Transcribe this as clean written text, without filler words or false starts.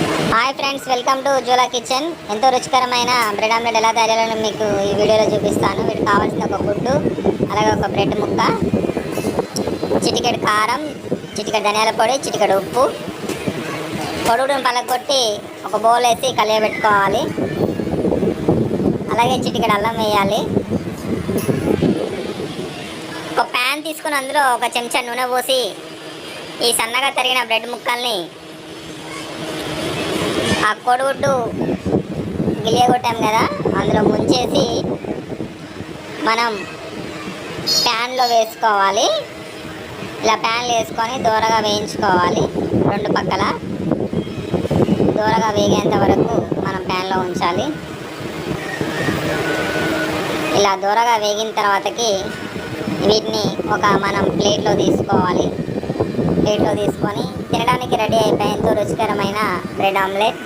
Hi friends, welcome to Ujjwala kitchen. ఎంతో రుచికరమైన bread omelette ఎలా తయారు మీకు ఈ వీడియోలో చూపిస్తాను. వీటికి కావాల్సిన ఒక గుడ్డు, అలాగే ఒక బ్రెడ్ ముక్క, చిటికెడు కారం, చిటికెడు ధనియాల పొడి, చిటికెడు ఉప్పు, పొడుగును పలగొట్టి ఒక బౌల్ వేసి కలియబెట్టుకోవాలి. అలాగే చిటికెడు అల్లం వేయాలి. ఒక ప్యాన్ తీసుకుని అందులో ఒక చెంచా నూనె పోసి ఈ సన్నగా తరిగిన బ్రెడ్ ముక్కల్ని ఆ కోడిగుడ్డు గిలియగొట్టాం కదా, అందులో ముంచేసి మనం ప్యాన్లో వేసుకోవాలి. ఇలా ప్యాన్లో వేసుకొని దోరగా వేయించుకోవాలి. రెండు పక్కల దోరగా వేగేంత వరకు మనం ప్యాన్లో ఉంచాలి. ఇలా దోరగా వేగిన తర్వాతకి వీటిని మనం ప్లేట్లో తీసుకోవాలి. ప్లేట్లో తీసుకొని తినడానికి రెడీ అయిపోయి ఎంతో రుచికరమైన బ్రెడ్ ఆమ్లెట్